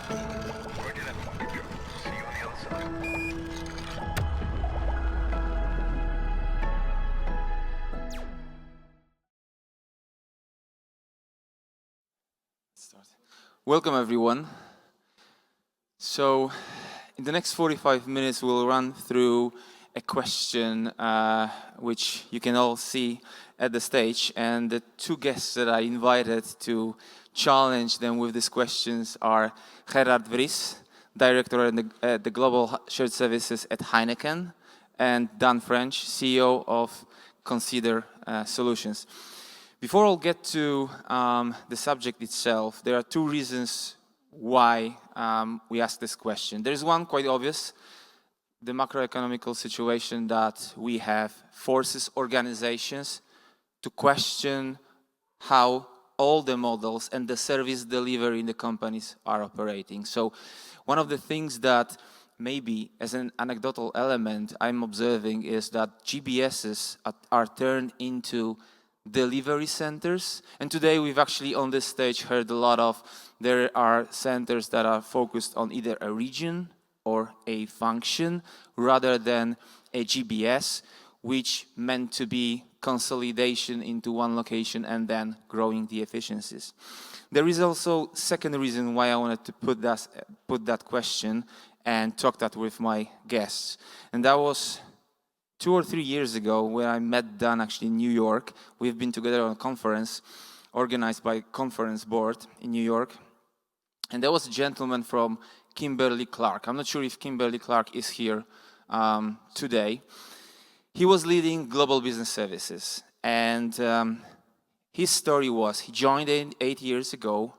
Roger that, Victor. See you on the other side. Start. Welcome everyone. So in the next 45 minutes we'll run through a question which you can all see at the stage, and the two guests that I invited to challenge them with these questions are Gerard Vries, Director at the Global Shared Services at Heineken, and Dan French, CEO of Consider Solutions. Before I'll get to the subject itself, there are two reasons why we ask this question. There's one quite obvious. The macroeconomical situation that we have forces organizations to question how all the models and the service delivery in the companies are operating. So one of the things that maybe as an anecdotal element I'm observing is that GBSs are turned into delivery centers. And today we've actually on this stage heard a lot of, there are centers that are focused on either a region or a function rather than a GBS, which meant to be consolidation into one location and then growing the efficiencies. There is also second reason why I wanted to put that question and talk that with my guests. And that was 2 or 3 years ago when I met Dan actually in New York. We've been together on a conference organized by Conference Board in New York. And there was a gentleman from Kimberly-Clark. I'm not sure if Kimberly-Clark is here today. He was leading global business services. And his story was, he joined 8 years ago,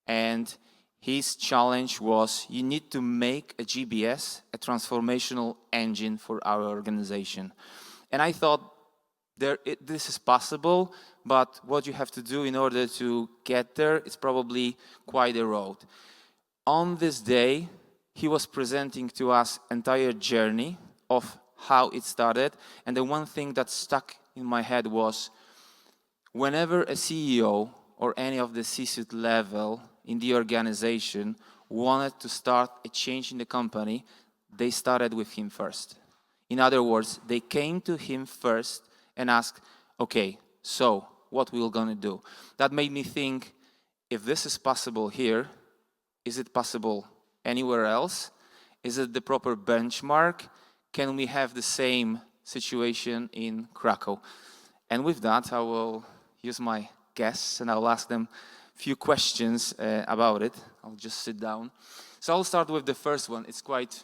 and his challenge was, you need to make a GBS a transformational engine for our organization. And I thought, this is possible, but what you have to do in order to get there is probably quite a road. On this day, he was presenting to us entire journey of how it started. And the one thing that stuck in my head was, whenever a CEO or any of the C-suite level in the organization wanted to start a change in the company, they started with him first. In other words, they came to him first and asked, okay, so what we're gonna do? That made me think, if this is possible here, is it possible anywhere else? Is it the proper benchmark? Can we have the same situation in Kraków? And with that, I will use my guests and I'll ask them a few questions about it. I'll just sit down. So I'll start with the first one. It's quite,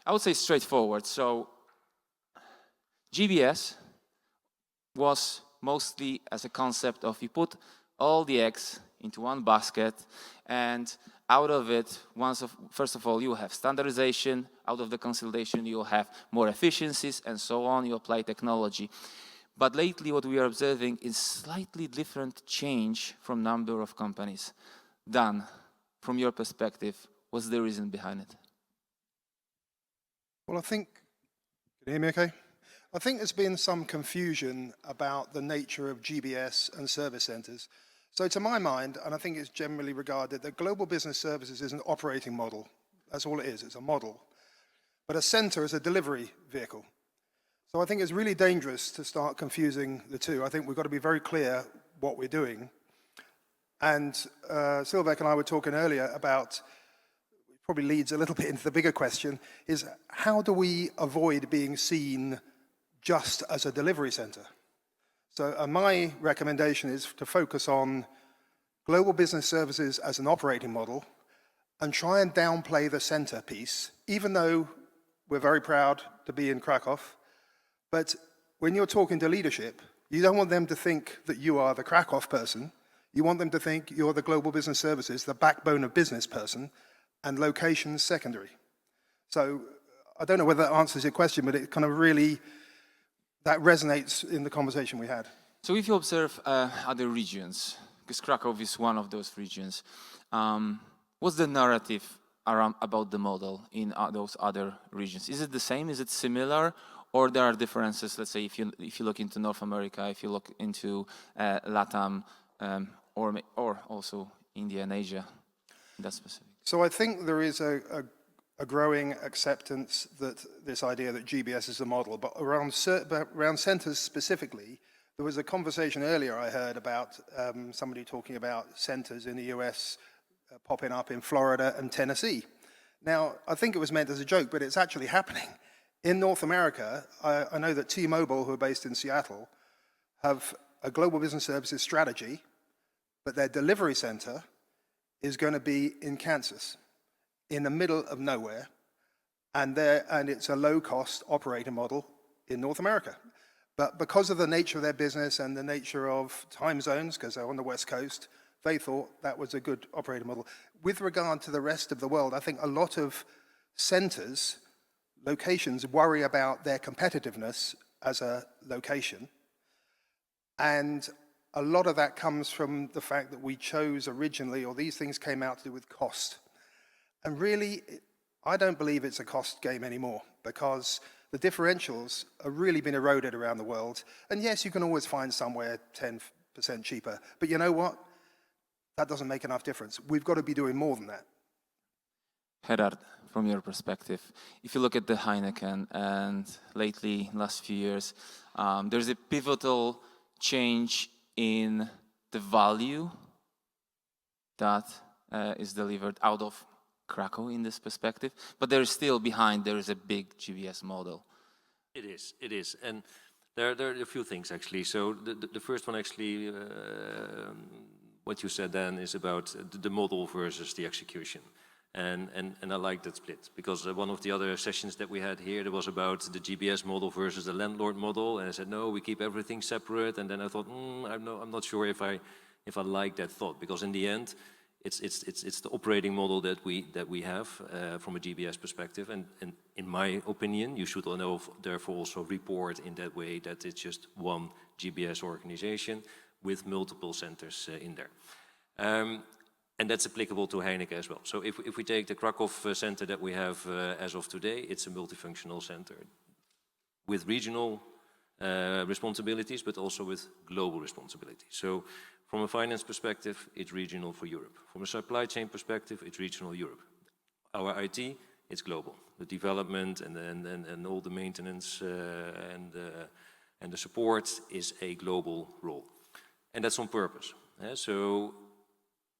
I would say, straightforward. So GBS was mostly as a concept of you put all the eggs into one basket, and out of it, first of all, you have standardization. Out of the consolidation, you'll have more efficiencies, and so on. You apply technology. But lately, what we are observing is slightly different change from number of companies. Dan, from your perspective, what's the reason behind it? Well, can you hear me okay? I think there's been some confusion about the nature of GBS and service centers. So to my mind, and I think it's generally regarded, that global business services is an operating model. That's all it is, it's a model. But a center is a delivery vehicle. So I think it's really dangerous to start confusing the two. I think we've got to be very clear what we're doing. And Silvek and I were talking earlier about, probably leads a little bit into the bigger question, is how do we avoid being seen just as a delivery center? So my recommendation is to focus on global business services as an operating model and try and downplay the center piece, even though we're very proud to be in Kraków. But when you're talking to leadership, you don't want them to think that you are the Kraków person. You want them to think you're the global business services, the backbone of business person, and locations secondary. So I don't know whether that answers your question, but it kind of really, that resonates in the conversation we had. So if you observe other regions, because Kraków is one of those regions, what's the narrative about the model in those other regions? Is it the same? Is it similar? Or there are differences? Let's say if you look into North America, if you look into LATAM, or also India and Asia. That's specific. So I think there is a growing acceptance that this idea that GBS is the model, but around centers specifically, there was a conversation earlier I heard about somebody talking about centers in the US popping up in Florida and Tennessee. Now, I think it was meant as a joke, but it's actually happening. In North America, I know that T-Mobile, who are based in Seattle, have a global business services strategy, but their delivery center is going to be in Kansas, in the middle of nowhere, and it's a low-cost operating model in North America. But because of the nature of their business and the nature of time zones, because they're on the West Coast, they thought that was a good operating model. With regard to the rest of the world, I think a lot of centers, locations, worry about their competitiveness as a location. And a lot of that comes from the fact that we chose originally, or these things came out to do with cost. And really, I don't believe it's a cost game anymore, because the differentials have really been eroded around the world. And yes, you can always find somewhere 10% cheaper. But you know what? That doesn't make enough difference. We've got to be doing more than that. Gerard, from your perspective, if you look at the Heineken and lately, last few years, there's a pivotal change in the value that is delivered out of Kraków in this perspective, but there is still behind, there is a big GBS model. It is. And there are a few things actually. So the first one actually, what you said then is about the model versus the execution. And I like that split, because one of the other sessions that we had here, there was about the GBS model versus the landlord model, and I said, no, we keep everything separate. And then I thought, I'm not sure if I like that thought, because in the end, it's the operating model that we have from a GBS perspective, and in my opinion, you should therefore also report in that way that it's just one GBS organization with multiple centers in there. And that's applicable to Heineken as well. So if we take the Kraków center that we have as of today, it's a multifunctional center with regional responsibilities, but also with global responsibilities. So from a finance perspective, it's regional for Europe. From a supply chain perspective, it's regional Europe. Our IT, it's global. The development and all the maintenance and the support is a global role. And that's on purpose. So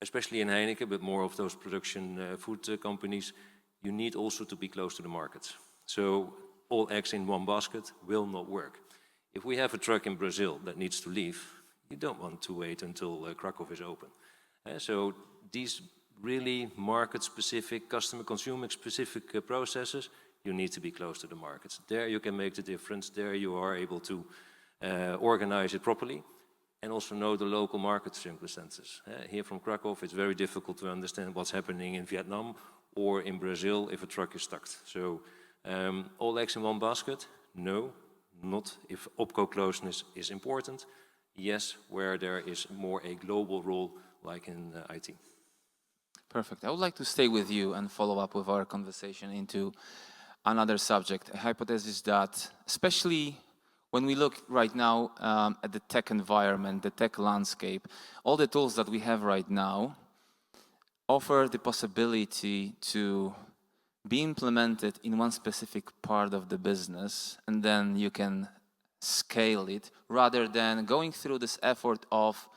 especially in Heineken, but more of those production food companies, you need also to be close to the markets. So all eggs in one basket will not work. If we have a truck in Brazil that needs to leave, you don't want to wait until Kraków is open. So these really market-specific, customer-consumer-specific processes, you need to be close to the markets. There you can make the difference. There you are able to organize it properly and also know the local market circumstances. Here from Kraków, it's very difficult to understand what's happening in Vietnam or in Brazil if a truck is stuck. So all eggs in one basket? No, not if OpCo closeness is important. Yes, where there is more a global role like in IT. Perfect. I would like to stay with you and follow up with our conversation into another subject, a hypothesis that, especially when we look right now at the tech environment, the tech landscape, all the tools that we have right now offer the possibility to be implemented in one specific part of the business, and then you can scale it, rather than going through this effort of,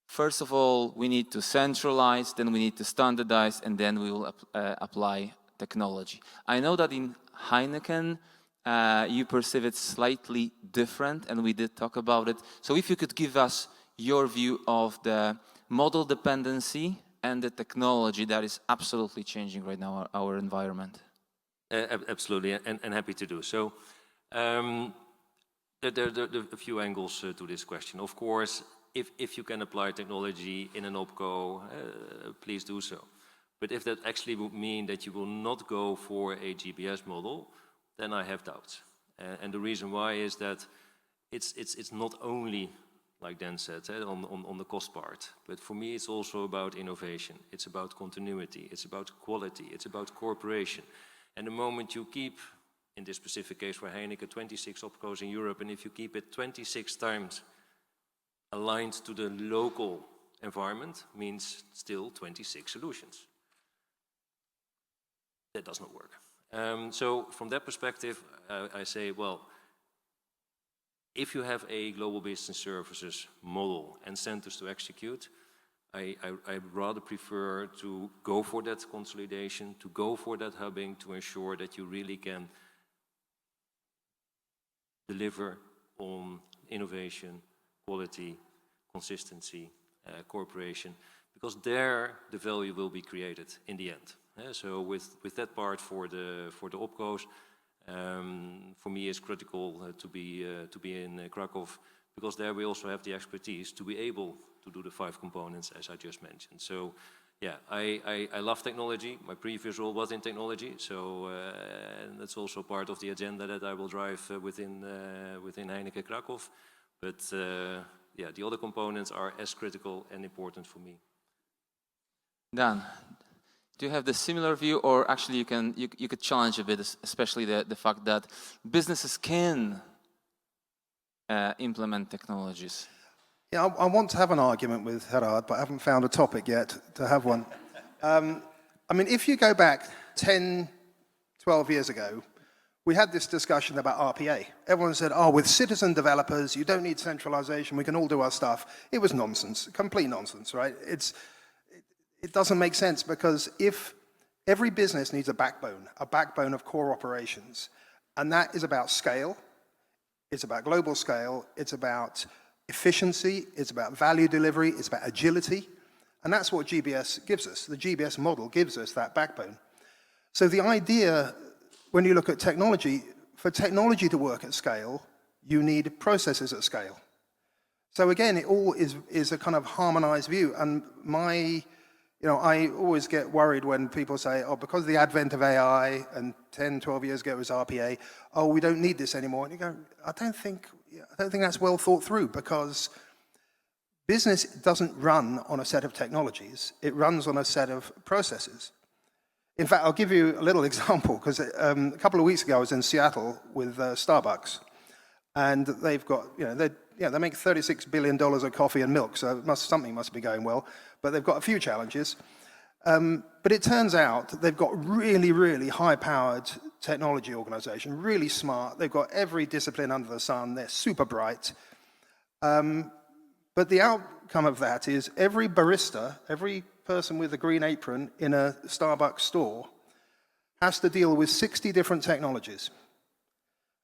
first of all, we need to centralize, then we need to standardize, and then we will apply technology. I know that in Heineken, you perceive it slightly different, and we did talk about it. So if you could give us your view of the model dependency and the technology that is absolutely changing right now our environment. Absolutely, and happy to do so. There are a few angles to this question. Of course, if you can apply technology in an OpCo, please do so. But if that actually would mean that you will not go for a GBS model, then I have doubts. And the reason why is that it's not only, like Dan said, on the cost part, but for me it's also about innovation. It's about continuity. It's about quality. It's about cooperation. And the moment you keep, in this specific case for Heineken, 26 OpCos in Europe, and if you keep it 26 times aligned to the local environment means still 26 solutions. That does not work. So from that perspective, I say, well, if you have a global business services model and centers to execute, I rather prefer to go for that consolidation, to go for that hubbing, to ensure that you really can deliver on innovation, quality, consistency, cooperation, because there the value will be created in the end. So with that part for the opcos, for me is critical to be in Kraków, because there we also have the expertise to be able to do the 5 components as I just mentioned. So yeah, I love technology. My previous role was in technology, so and that's also part of the agenda that I will drive within Heineken Kraków. But yeah, the other components are as critical and important for me. Dan, do you have the similar view, or actually you could challenge a bit, especially the fact that businesses can implement technologies? Yeah, I want to have an argument with Gerard, but I haven't found a topic yet to have one. I mean, if you go back 10, 12 years ago, we had this discussion about RPA. Everyone said, oh, with citizen developers, you don't need centralization, we can all do our stuff. It was nonsense, complete nonsense, right? It doesn't make sense, because if every business needs a backbone of core operations, and that is about scale, it's about global scale, it's about efficiency, it's about value delivery, it's about agility, and that's what GBS gives us. The GBS model gives us that backbone. So the idea, when you look at technology, for technology to work at scale, you need processes at scale. So again, it all is a kind of harmonized view, and I always get worried when people say, oh, because of the advent of AI, and 10, 12 years ago it was RPA, oh, we don't need this anymore. And you go, I don't think that's well thought through, because business doesn't run on a set of technologies. It runs on a set of processes. In fact, I'll give you a little example, because a couple of weeks ago I was in Seattle with Starbucks, and they've got, they make $36 billion of coffee and milk, so something must be going well, but they've got a few challenges. But it turns out that they've got really, really high-powered technology organization, really smart. They've got every discipline under the sun. They're super bright. But the outcome of that is every barista, every person with a green apron in a Starbucks store has to deal with 60 different technologies.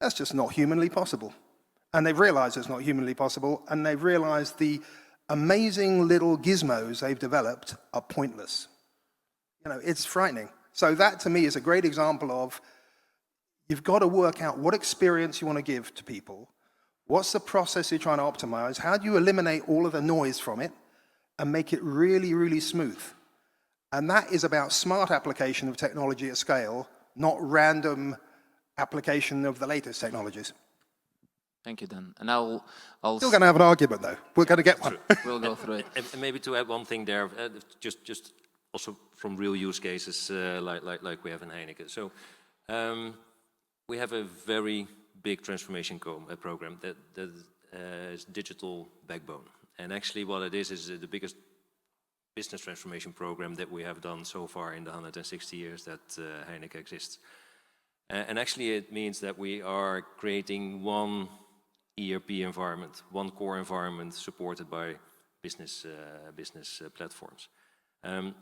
That's just not humanly possible. And they've realized it's not humanly possible, and they've realized the amazing little gizmos they've developed are pointless. It's frightening. So that, to me, is a great example of you've got to work out what experience you want to give to people, what's the process you're trying to optimize, how do you eliminate all of the noise from it and make it really, really smooth. And that is about smart application of technology at scale, not random application of the latest technologies. Thank you, Dan. And I'll still going to have an argument, though. We're going to get one. We'll go through it. And maybe to add one thing there, just also from real use cases like we have in Heineken. So we have a very big transformation program that is digital backbone. And actually what it is the biggest business transformation program that we have done so far in the 160 years that Heineken exists. And actually it means that we are creating one ERP environment, one core environment supported by business platforms.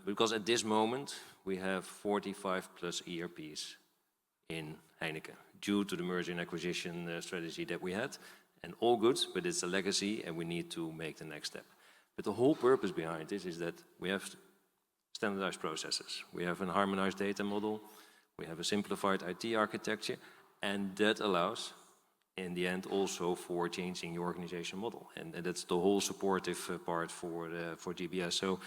Because at this moment we have 45 plus ERPs in Heineken due to the merger and acquisition strategy that we had. And all good, but it's a legacy and we need to make the next step. But the whole purpose behind this is that we have standardized processes. We have a harmonized data model. We have a simplified IT architecture. And that allows, in the end, also for changing your organization model. And that's the whole supportive part for GBS. So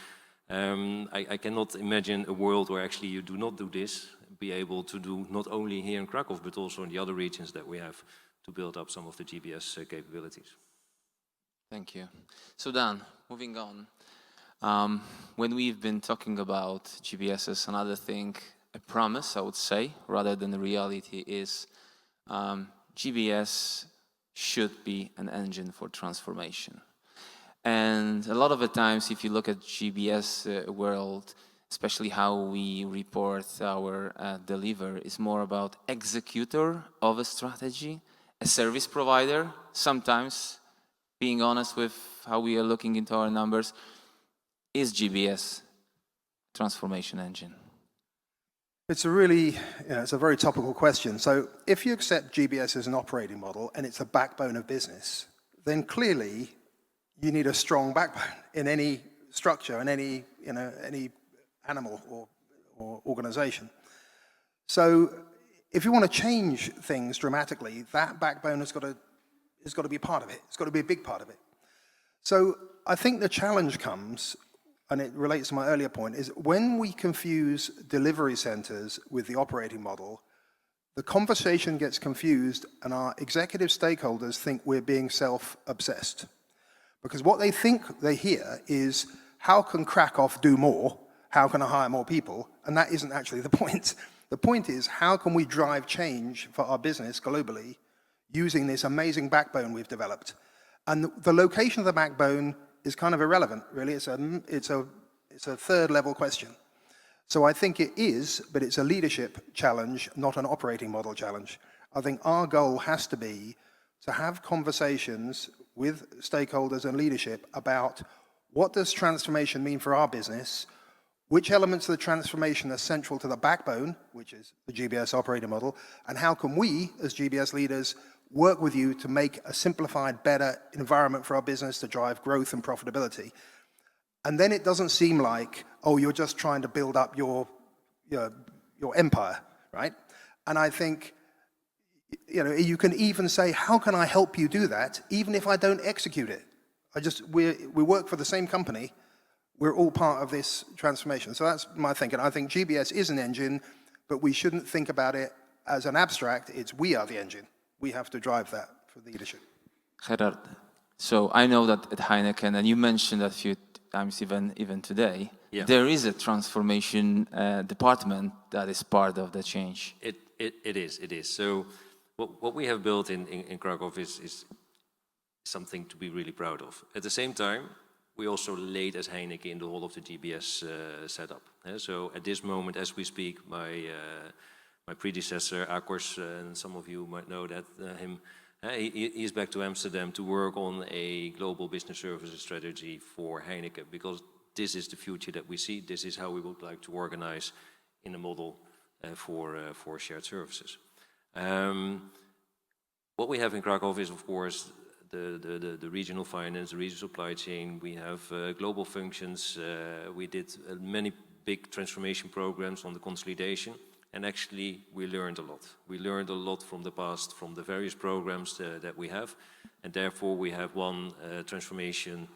I cannot imagine a world where actually you do not do this, be able to do not only here in Kraków, but also in the other regions that we have to build up some of the GBS capabilities. Thank you. So Dan, moving on. When we've been talking about GBS as another thing, a promise, I would say, rather than the reality, is GBS should be an engine for transformation. And a lot of the times, if you look at GBS world, especially how we report our deliver, is more about executor of a strategy, a service provider. Sometimes, being honest with how we are looking into our numbers, is GBS transformation engine? It's a really, it's a very topical question. So if you accept GBS as an operating model and it's a backbone of business, then clearly you need a strong backbone in any structure, in any, any animal or organization. So if you want to change things dramatically, that backbone has got to be part of it. It's got to be a big part of it. So I think the challenge comes, and it relates to my earlier point, is when we confuse delivery centers with the operating model, the conversation gets confused and our executive stakeholders think we're being self-obsessed. Because what they think they hear is, how can Kraków do more? How can I hire more people? And that isn't actually the point. The point is, how can we drive change for our business globally using this amazing backbone we've developed? And the location of the backbone is kind of irrelevant, really. It's a third level question. So I think it is, but it's a leadership challenge, not an operating model challenge. I think our goal has to be to have conversations with stakeholders and leadership about what does transformation mean for our business, which elements of the transformation are central to the backbone, which is the GBS operating model, and how can we, as GBS leaders, work with you to make a simplified, better environment for our business to drive growth and profitability. And then it doesn't seem like, oh, you're just trying to build up your empire, right? And I think, you can even say, how can I help you do that, even if I don't execute it? We work for the same company. We're all part of this transformation. So that's my thinking. I think GBS is an engine, but we shouldn't think about it as an abstract. It's we are the engine. We have to drive that for leadership. Gerard, so I know that at Heineken, and you mentioned that a few times even today, there is a transformation department that is part of the change. It is. So what we have built in Kraków is something to be really proud of. At the same time, we also laid as Heineken in the whole of the GBS setup. So at this moment, as we speak, my predecessor, Akors, and some of you might know that him, he's back to Amsterdam to work on a global business services strategy for Heineken, because this is the future that we see. This is how we would like to organize in a model for shared services. What we have in Kraków is, of course, the regional finance, the regional supply chain. We have global functions. We did many big transformation programs on the consolidation. And actually, we learned a lot. We learned a lot from the past, from the various programs that we have. And therefore, we have one transformation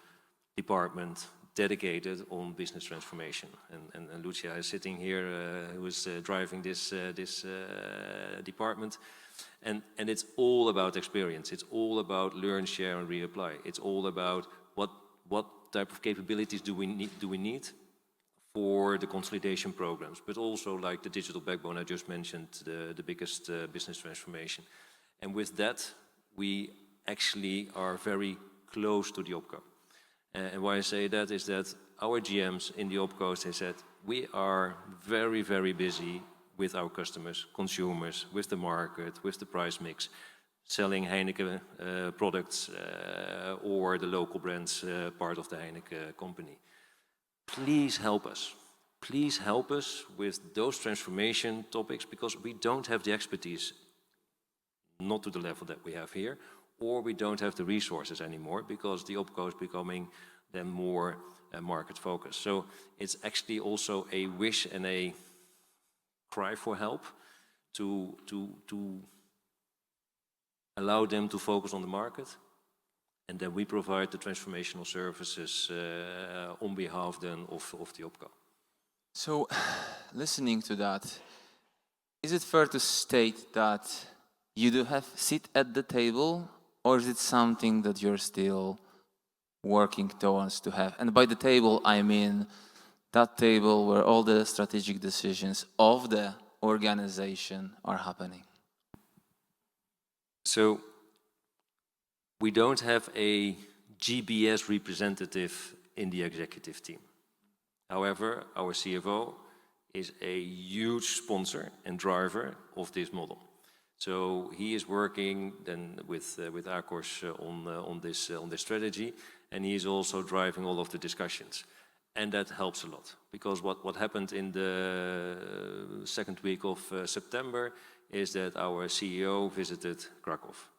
department dedicated on business transformation. And Lucia is sitting here, who is driving this department. And it's all about experience. It's all about learn, share, and reapply. It's all about what type of capabilities do we need for the consolidation programs, but also like the digital backbone I just mentioned, the biggest business transformation. And with that, we actually are very close to the OpCo. And why I say that is that our GMs in the OpCos, they said, we are very, very busy with our customers, consumers, with the market, with the price mix, selling Heineken products or the local brands part of the Heineken company. Please help us. Please help us with those transformation topics, because we don't have the expertise, not to the level that we have here, or we don't have the resources anymore, because the OpCo is becoming then more market focused. So it's actually also a wish and a cry for help to allow them to focus on the market, and then we provide the transformational services on behalf then of the OpCo. So, listening to that, is it fair to state that you do have sit at the table, or is it something that you're still working towards to have? And by the table, I mean that table where all the strategic decisions of the organization are happening. So we don't have a GBS representative in the executive team. However, our CFO is a huge sponsor and driver of this model. So he is working then with Akos on this strategy, and he is also driving all of the discussions. And that helps a lot, because what happened in the second week of September is that our CEO visited Kraków.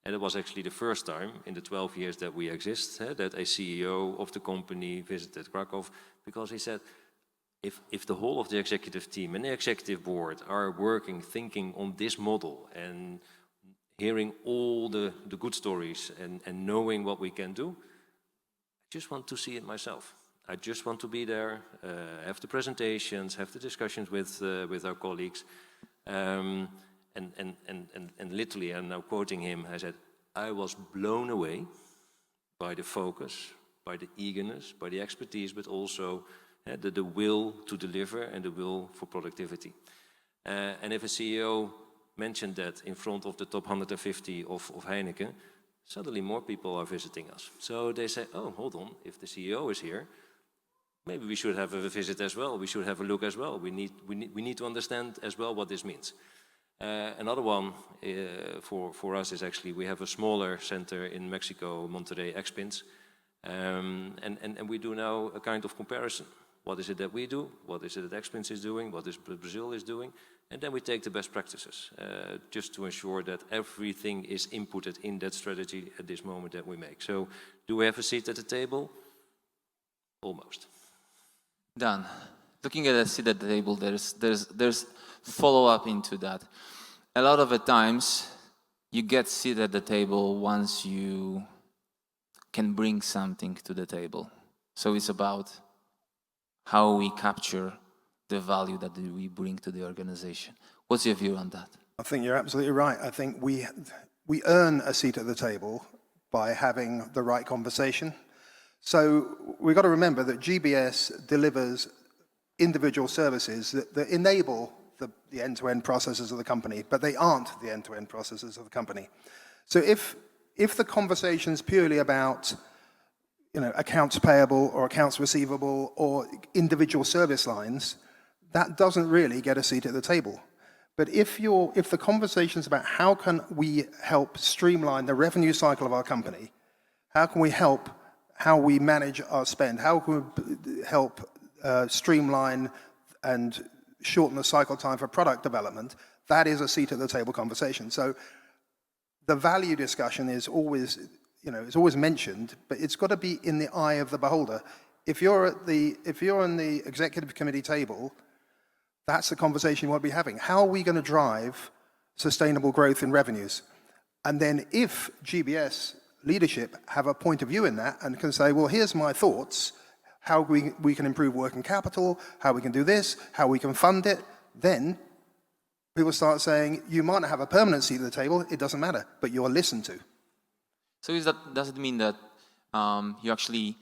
And it was actually the first time in the 12 years that we exist that a CEO of the company visited Kraków, because he said, if the whole of the executive team and the executive board are working, thinking on this model and hearing all the good stories and knowing what we can do, I just want to see it myself. I just want to be there, have the presentations, have the discussions with our colleagues. And literally, I'm now quoting him, I said, I was blown away by the focus, by the eagerness, by the expertise, but also the will to deliver and the will for productivity. And if a CEO mentioned that in front of the top 150 of Heineken, suddenly more people are visiting us. So they say, oh, hold on, if the CEO is here, maybe we should have a visit as well. We should have a look as well. We need to understand as well what this means. Another one for us is actually, we have a smaller center in Mexico, Monterrey, Expins. And we do now a kind of comparison. What is it that we do? What is it that Expins is doing? What is Brazil is doing? And then we take the best practices, just to ensure that everything is inputted in that strategy at this moment that we make. So, do we have a seat at the table? Almost. Done. Looking at a seat at the table, there's follow-up into that. A lot of the times, you get seat at the table once you can bring something to the table. So it's about how we capture the value that we bring to the organization. What's your view on that? I think you're absolutely right. I think we earn a seat at the table by having the right conversation. So we've got to remember that GBS delivers individual services that enable the end-to-end processes of the company, but they aren't the end-to-end processes of the company. So if the conversation's purely about accounts payable or accounts receivable or individual service lines, that doesn't really get a seat at the table. But if the conversation's about how can we help streamline the revenue cycle of our company, how can we help how we manage our spend, how can we help streamline and shorten the cycle time for product development, that is a seat at the table conversation. So the value discussion is always, it's always mentioned, but it's got to be in the eye of the beholder. If you're on the executive committee table, that's the conversation you want to be having. How are we going to drive sustainable growth in revenues? And then if GBS leadership have a point of view in that and can say, well, here's my thoughts, how we can improve working capital, how we can do this, how we can fund it, then people start saying, you might not have a permanent seat at the table, it doesn't matter, but you're listened to. So does it mean that you actually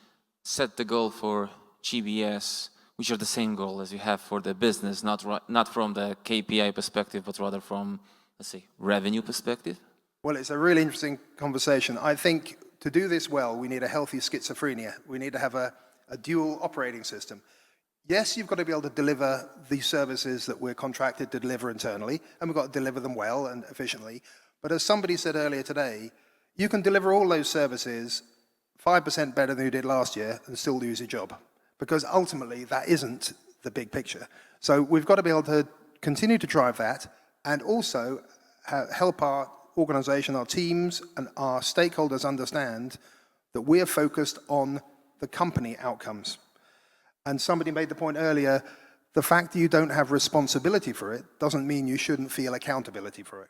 set the goal for GBS, which are the same goal as you have for the business, not from the KPI perspective, but rather from, let's say, revenue perspective? Well, it's a really interesting conversation. I think to do this well, we need a healthy schizophrenia. We need to have a dual operating system. Yes, you've got to be able to deliver the services that we're contracted to deliver internally, and we've got to deliver them well and efficiently. But as somebody said earlier today, you can deliver all those services 5% better than you did last year and still lose your job, because ultimately that isn't the big picture. So we've got to be able to continue to drive that and also help our organization, our teams, and our stakeholders understand that we're focused on the company outcomes. And somebody made the point earlier, the fact that you don't have responsibility for it doesn't mean you shouldn't feel accountability for it.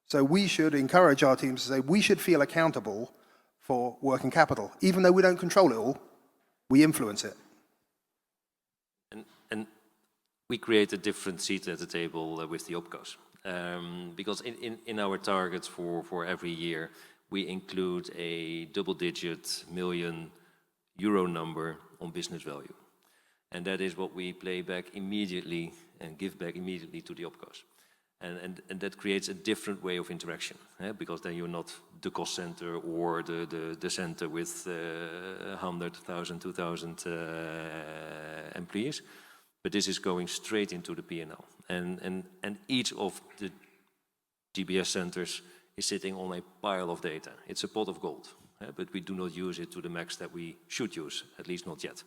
So we should encourage our teams to say we should feel accountable for working capital. Even though we don't control it all, we influence it. And we create a different seat at the table with the OpCos. Because in our targets for every year, we include a double-digit million euro number on business value. And that is what we play back immediately and give back immediately to the OpCos. And that creates a different way of interaction, because then you're not the cost center or the center with 100,000, 2,000 employees, but this is going straight into the P&L. And each of the GBS centers is sitting on a pile of data. It's a pot of gold, but we do not use it to the max that we should use, at least not yet.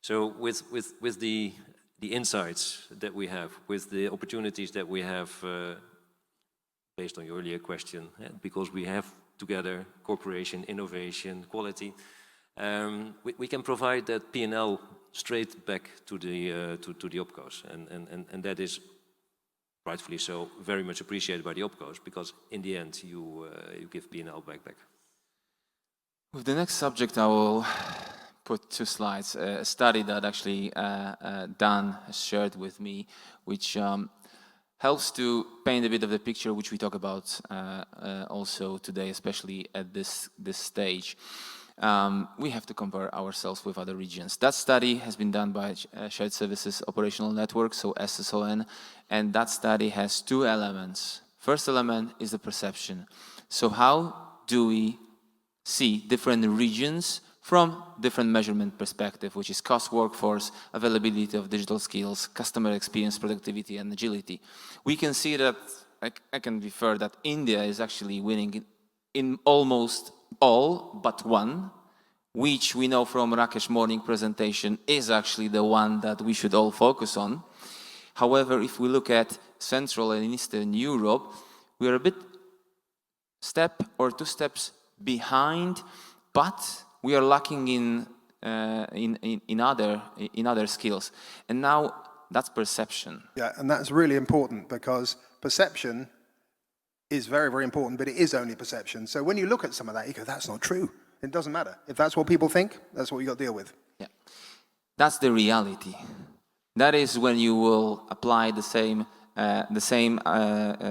So with the insights that we have, with the opportunities that we have, based on your earlier question, because we have together cooperation, innovation, quality, we can provide that P&L straight back to the opcos, and that is rightfully so very much appreciated by the opcos, because in the end you give P&L back. With the next subject, I will put 2 slides. A study that actually Dan has shared with me, which helps to paint a bit of the picture which we talk about also today, especially at this stage. We have to compare ourselves with other regions. That study has been done by Shared Services Operational Network, so SSON, and that study has 2 elements. First element is the perception. So how do we see different regions from different measurement perspective, which is cost, workforce, availability of digital skills, customer experience, productivity, and agility. We can see that, I can refer that India is actually winning in almost all but one, which we know from Rakesh's morning presentation is actually the one that we should all focus on. However, if we look at Central and Eastern Europe, we are a bit step or 2 steps behind, but we are lacking in other skills. And now that's perception. Yeah, and that's really important, because perception is very, very important, but it is only perception. So when you look at some of that, you go, that's not true. It doesn't matter. If that's what people think, that's what you got to deal with. Yeah, that's the reality. That is when you will apply the same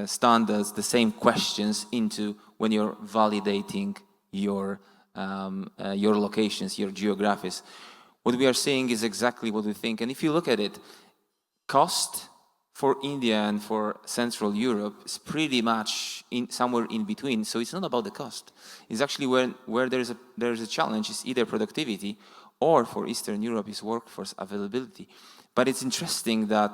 standards, the same questions into when you're validating your locations, your geographies. What we are seeing is exactly what we think. And if you look at it, cost for India and for Central Europe is pretty much somewhere in between. So it's not about the cost. It's actually where there is a challenge is either productivity, or for Eastern Europe is workforce availability. But it's interesting that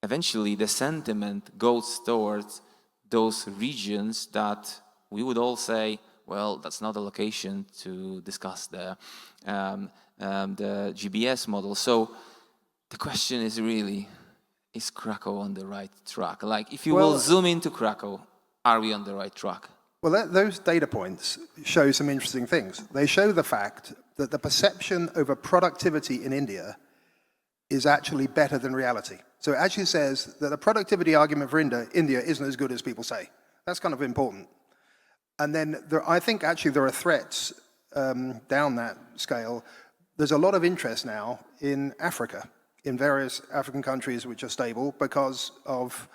eventually the sentiment goes towards those regions that we would all say, well, that's not a location to discuss the GBS model. So the question is really, is Krakow on the right track? Like, if you will zoom into Krakow, are we on the right track? Well, those data points show some interesting things. They show the fact that the perception over productivity in India is actually better than reality. So it actually says that the productivity argument for India isn't as good as people say. That's kind of important. And then I think actually there are threats down that scale. There's a lot of interest now in Africa, in various African countries which are stable because of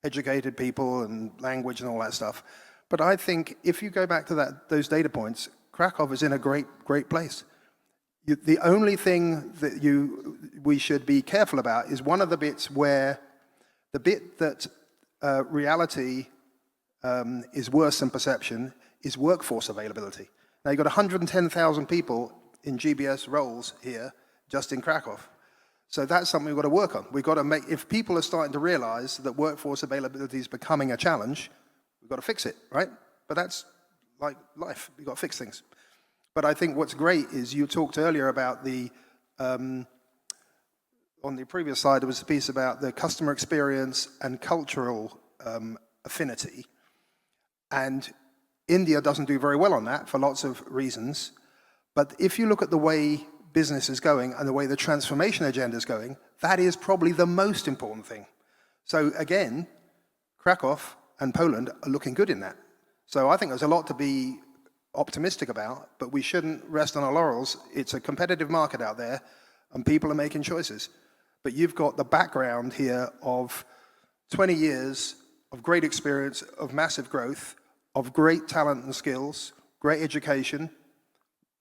educated people and language and all that stuff. But I think if you go back to those data points, Krakow is in a great place. The only thing that we should be careful about is one of the bits where the bit that reality is worse than perception is workforce availability. Now you've got 110,000 people in GBS roles here, just in Krakow. So that's something we've got to work on. We've got to make, if people are starting to realize that workforce availability is becoming a challenge, we've got to fix it, right? But that's like life, we've got to fix things. But I think what's great is you talked earlier about on the previous slide, there was a piece about the customer experience and cultural affinity. And India doesn't do very well on that for lots of reasons. But if you look at the way business is going and the way the transformation agenda is going, that is probably the most important thing. So again, Krakow and Poland are looking good in that. So I think there's a lot to be optimistic about, but we shouldn't rest on our laurels. It's a competitive market out there and people are making choices. But you've got the background here of 20 years of great experience, of massive growth, of great talent and skills, great education,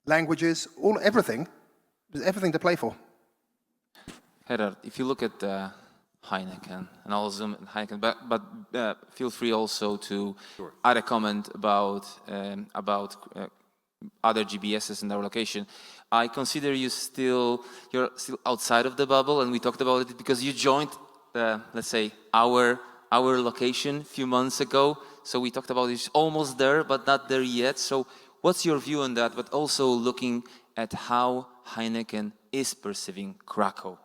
languages, everything. There's everything to play for. Gerard, if you look at the Heineken, and I'll zoom in Heineken, but feel free also to Sure. add a comment about other GBSs in our location. I consider you're still outside of the bubble, and we talked about it because you joined, let's say, our location a few months ago. So we talked about it's almost there, but not there yet. So what's your view on that? But also looking at how Heineken is perceiving Kraków.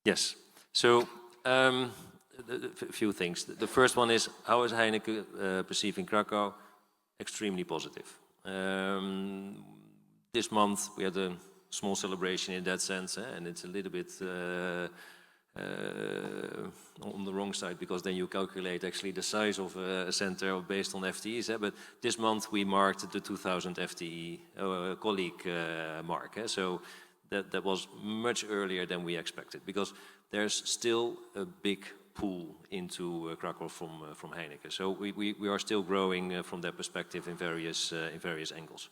Yes. So a few things. The first one is, how is Heineken perceiving Kraków? Extremely positive. This month we had a small celebration in that sense, and it's a little bit on the wrong side, because then you calculate actually the size of a center based on FTEs. But this month we marked the 2,000 FTE colleague mark. So that was much earlier than we expected, because there's still a big pull into Kraków from Heineken. So we are still growing from that perspective in various angles.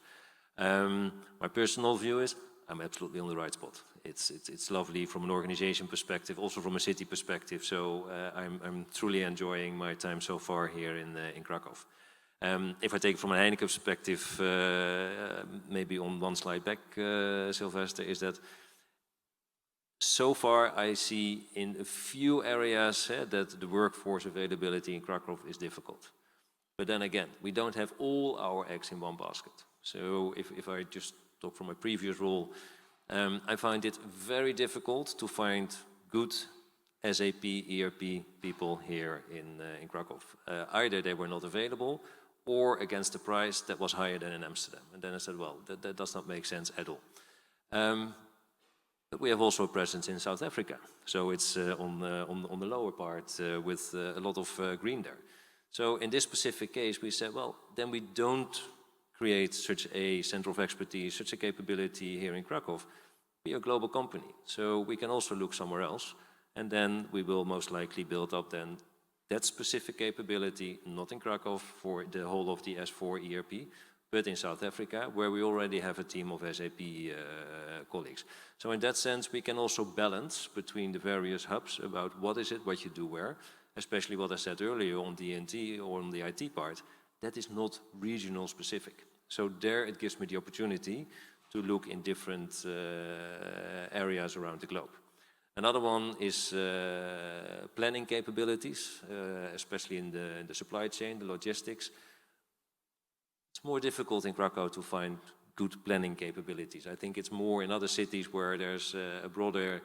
My personal view is I'm absolutely on the right spot. It's lovely from an organization perspective, also from a city perspective. So I'm truly enjoying my time so far here in Kraków. If I take from a Heineken perspective, maybe on one slide back, Sylvester, is that so far I see in a few areas that the workforce availability in Kraków is difficult. But then again, we don't have all our eggs in one basket. So if I just talk from my previous role, I find it very difficult to find good SAP, ERP people here in Kraków. Either they were not available, or against a price that was higher than in Amsterdam. And then I said, well, that does not make sense at all. But we have also a presence in South Africa. So it's on the lower part with a lot of green there. So in this specific case, we said, well, then we don't create such a center of expertise, such a capability here in Kraków. We are a global company, so we can also look somewhere else. And then we will most likely build up then that specific capability, not in Kraków for the whole of the S4 ERP, but in South Africa, where we already have a team of SAP colleagues. So in that sense, we can also balance between the various hubs about what is it, what you do where, especially what I said earlier on D&T or on the IT part, that is not regional specific. So there it gives me the opportunity to look in different areas around the globe. Another one is planning capabilities, especially in the supply chain, the logistics. It's more difficult in Kraków to find good planning capabilities. I think it's more in other cities where there's a broader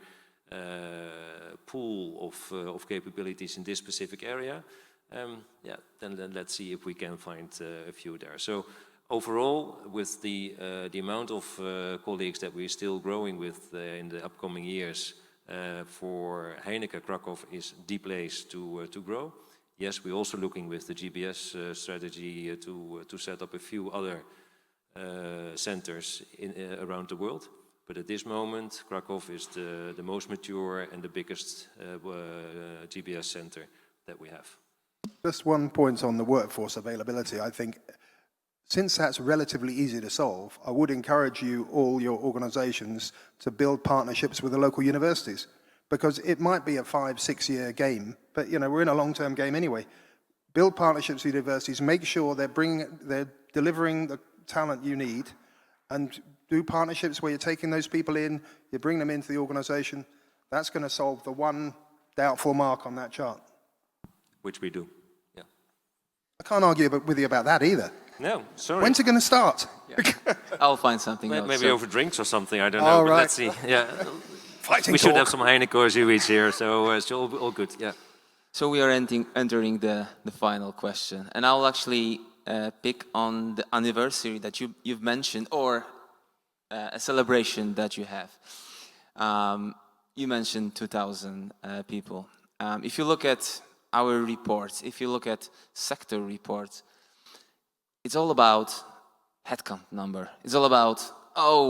pool of capabilities in this specific area. Then let's see if we can find a few there. So overall, with the amount of colleagues that we're still growing with in the upcoming years, for Heineken, Kraków is the place to grow. Yes, we're also looking with the GBS strategy to set up a few other centers around the world. But at this moment, Kraków is the most mature and the biggest GBS center that we have. Just one point on the workforce availability. I think since that's relatively easy to solve, I would encourage you, all your organizations, to build partnerships with the local universities, because it might be a 5-6 year game, but we're in a long-term game anyway. Build partnerships with universities, make sure they're delivering the talent you need, and do partnerships where you're taking those people in, you bring them into the organization. That's going to solve the one doubtful mark on that chart. Which we do, yeah. I can't argue with you about that either. No, sorry. When's it going to start? Yeah. I'll find something else. Maybe over drinks or something, I don't know, but right. let's see. Yeah. Fighting we should talk. have some Heineken or Zeewies here, so it's all good, yeah. So we are entering the final question, and I'll actually pick on the anniversary that you've mentioned, or a celebration that you have. You mentioned 2,000 people. If you look at our reports, if you look at sector reports, it's all about headcount number. It's all about,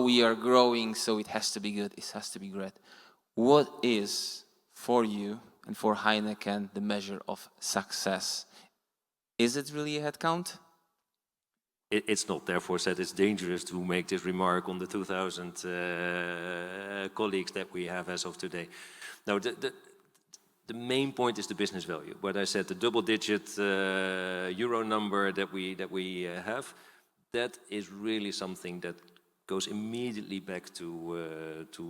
we are growing, so it has to be good, it has to be great. What is, for you and for Heineken, the measure of success? Is it really a headcount? It's not, therefore said it's dangerous to make this remark on the 2,000 colleagues that we have as of today. Now, the main point is the business value. What I said, the double-digit euro number that we have, that is really something that goes immediately back to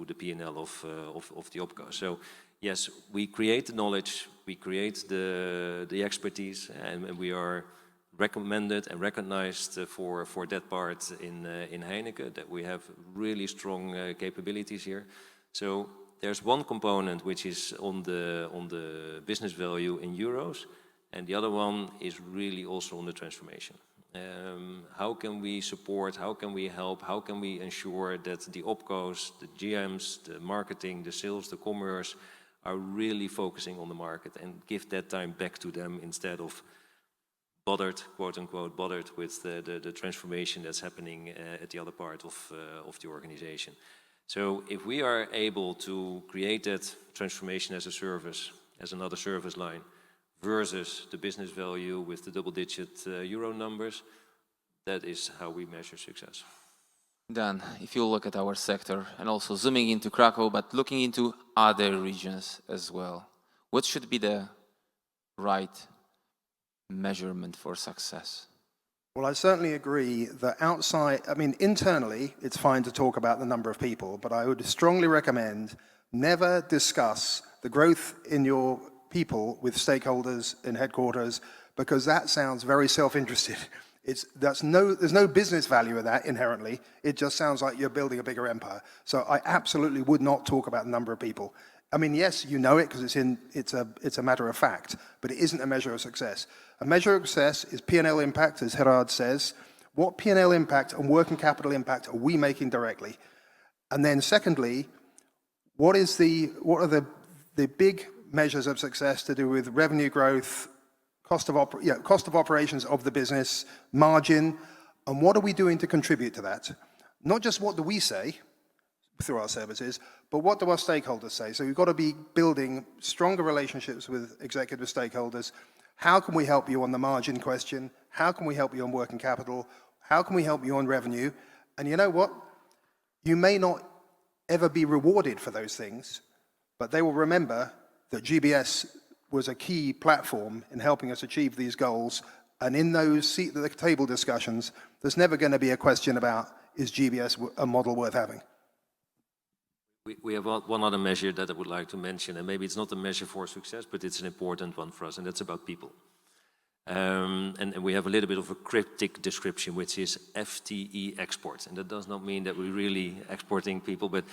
the P&L of the OpCo. So yes, we create the knowledge, we create the expertise, and we are recommended and recognized for that part in Heineken, that we have really strong capabilities here. So there's one component which is on the business value in euros, and the other one is really also on the transformation. How can we support, how can we help, how can we ensure that the OpCos, the GMs, the marketing, the sales, the commerce are really focusing on the market and give that time back to them instead of bothered, quote unquote, bothered with the transformation that's happening at the other part of the organization. So if we are able to create that transformation as a service, as another service line, versus the business value with the double-digit euro numbers, that is how we measure success. Dan, if you look at our sector and also zooming into Kraków, but looking into other regions as well, what should be the right measurement for success? Well, I certainly agree that outside, I mean, internally, it's fine to talk about the number of people, but I would strongly recommend never discuss the growth in your people with stakeholders in headquarters, because that sounds very self-interested. There's no business value in that inherently. It just sounds like you're building a bigger empire. So I absolutely would not talk about the number of people. I mean, yes, you know it because it's a matter of fact, but it isn't a measure of success. A measure of success is P&L impact, as Gerard says. What P&L impact and working capital impact are we making directly? And then secondly, what are the big measures of success to do with revenue growth, cost of operations of the business, margin, and what are we doing to contribute to that? Not just what do we say through our services, but what do our stakeholders say? So we've got to be building stronger relationships with executive stakeholders. How can we help you on the margin question? How can we help you on working capital? How can we help you on revenue? And you know what? You may not ever be rewarded for those things, but they will remember that GBS was a key platform in helping us achieve these goals. And in those seat at the table discussions, there's never going to be a question about, is GBS a model worth having? We have one other measure that I would like to mention, and maybe it's not a measure for success, but it's an important one for us, and that's about people. And we have a little bit of a cryptic description, which is FTE export, and that does not mean that we're really exporting people, but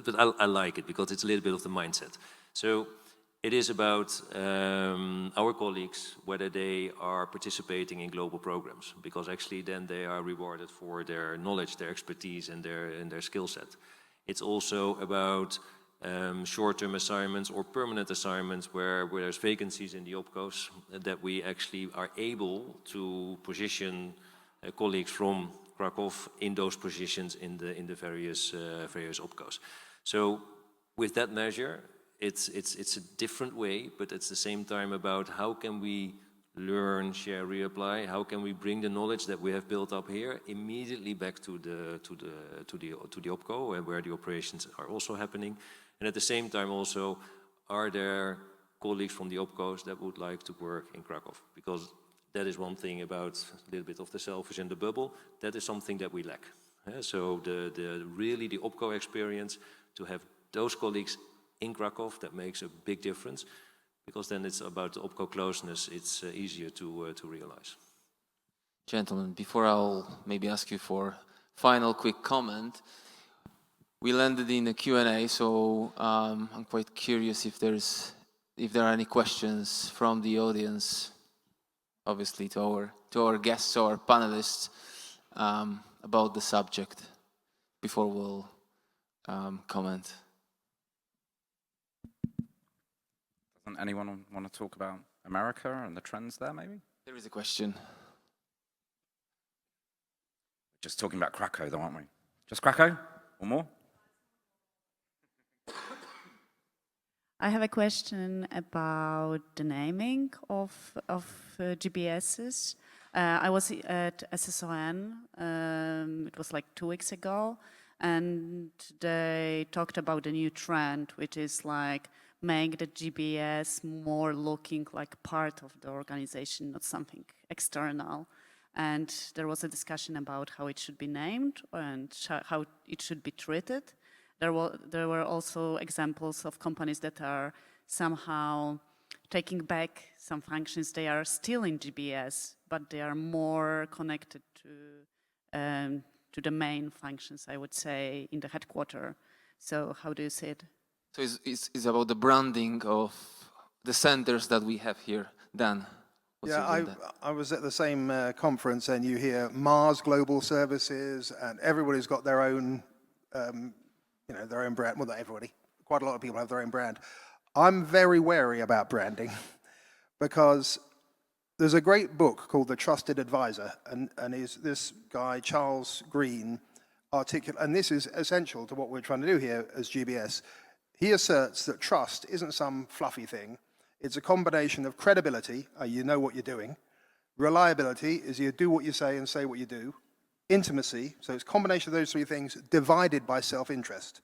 but I like it because it's a little bit of the mindset. So it is about our colleagues, whether they are participating in global programs, because actually then they are rewarded for their knowledge, their expertise, and their skill set. It's also about short-term assignments or permanent assignments where there's vacancies in the OpCos, that we actually are able to position colleagues from Kraków in those positions in the various OpCos. So with that measure, it's a different way, but at the same time about how can we learn, share, reapply, how can we bring the knowledge that we have built up here immediately back to the OpCo, where the operations are also happening. And at the same time also, are there colleagues from the OpCos that would like to work in Kraków? Because that is one thing about a little bit of the selfish and the bubble, that is something that we lack. So really the OpCo experience, to have those colleagues in Kraków, that makes a big difference, because then it's about the OpCo closeness, it's easier to realize. Gentlemen, before I'll maybe ask you for final quick comment, we landed in a Q&A, so I'm quite curious if there are any questions from the audience, obviously to our guests or panelists, about the subject before we'll comment. Doesn't anyone want to talk about America and the trends there, maybe? There is a question. Just talking about Kraków, though, aren't we? Just Kraków or more? I have a question about the naming of GBSs. I was at SSON, it was like 2 weeks ago, and they talked about a new trend, which is like make the GBS more looking like part of the organization, not something external. And there was a discussion about how it should be named and how it should be treated. There were also examples of companies that are somehow taking back some functions. They are still in GBS, but they are more connected to the main functions, I would say, in the headquarters. So how do you see it? So it's about the branding of the centers that we have here. Dan, what's your view on that? I was at the same conference, and you hear Mars Global Services, and everybody's got their own, their own brand. Well, not everybody. Quite a lot of people have their own brand. I'm very wary about branding because there's a great book called The Trusted Advisor, and this guy, Charles Green, and this is essential to what we're trying to do here as GBS. He asserts that trust isn't some fluffy thing. It's a combination of credibility, you know what you're doing. Reliability is you do what you say and say what you do. Intimacy, so it's a combination of those three things divided by self-interest.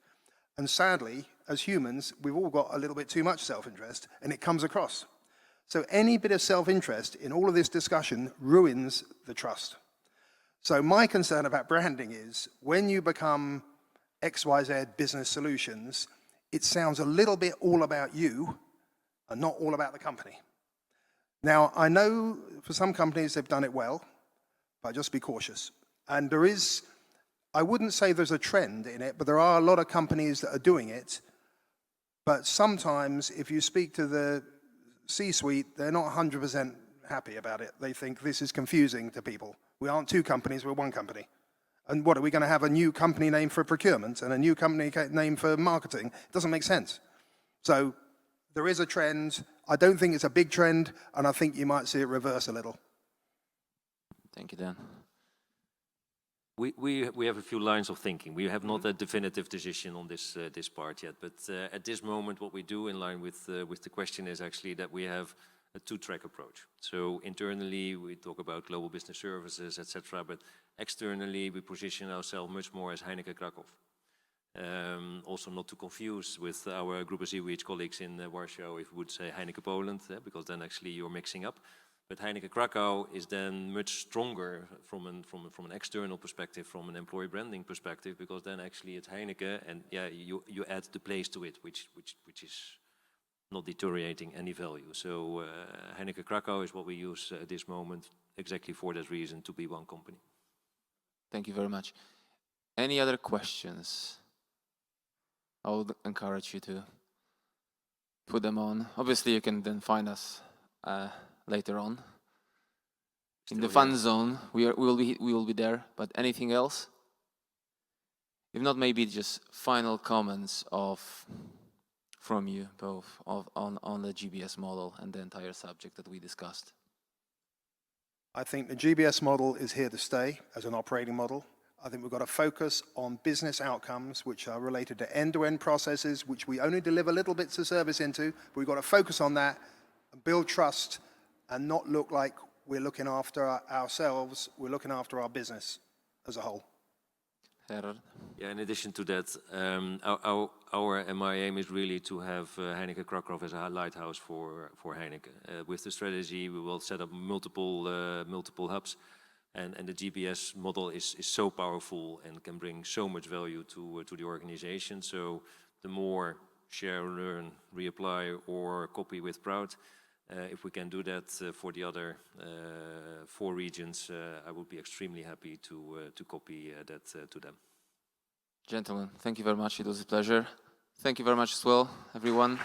And sadly, as humans, we've all got a little bit too much self-interest, and it comes across. So any bit of self-interest in all of this discussion ruins the trust. So my concern about branding is when you become XYZ Business Solutions, it sounds a little bit all about you and not all about the company. Now, I know for some companies they've done it well, but just be cautious. And there is, I wouldn't say there's a trend in it, but there are a lot of companies that are doing it. But sometimes if you speak to the C-suite, they're not 100% happy about it. They think this is confusing to people. We aren't two companies, we're one company. And what, are we going to have a new company name for procurement and a new company name for marketing? It doesn't make sense. So there is a trend. I don't think it's a big trend, and I think you might see it reverse a little. Thank you, Dan. We have a few lines of thinking. We have not a definitive decision on this this part yet, but at this moment, what we do in line with the question is actually that we have a two-track approach. So internally, we talk about global business services, etc., but externally, we position ourselves much more as Heineken Kraków. Also not to confuse with our Group of ZWH colleagues in Warsaw if we would say Heineken Poland, because then actually you're mixing up. But Heineken Kraków is then much stronger from an external perspective, from an employee branding perspective, because then actually it's Heineken, and yeah, you add the place to it, which is not deteriorating any value. So Heineken Kraków is what we use at this moment, exactly for that reason, to be one company. Thank you very much. Any other questions? I would encourage you to put them on. Obviously, you can then find us later on in the fun zone. We will be there. But anything else? If not, maybe just final comments from you both on the GBS model and the entire subject that we discussed. I think the GBS model is here to stay as an operating model. I think we've got to focus on business outcomes which are related to end-to-end processes, which we only deliver little bits of service into. But we've got to focus on that and build trust and not look like we're looking after ourselves, we're looking after our business as a whole. Gerard? Yeah, in addition to that, my aim is really to have Heineken Kraków as a lighthouse for Heineken. With the strategy, we will set up multiple hubs, and the GBS model is so powerful and can bring so much value to the organization. So the more share, learn, reapply, or copy with Proud, if we can do that for the other 4 regions, I would be extremely happy to copy that to them. Gentlemen, thank you very much. It was a pleasure. Thank you very much as well, everyone.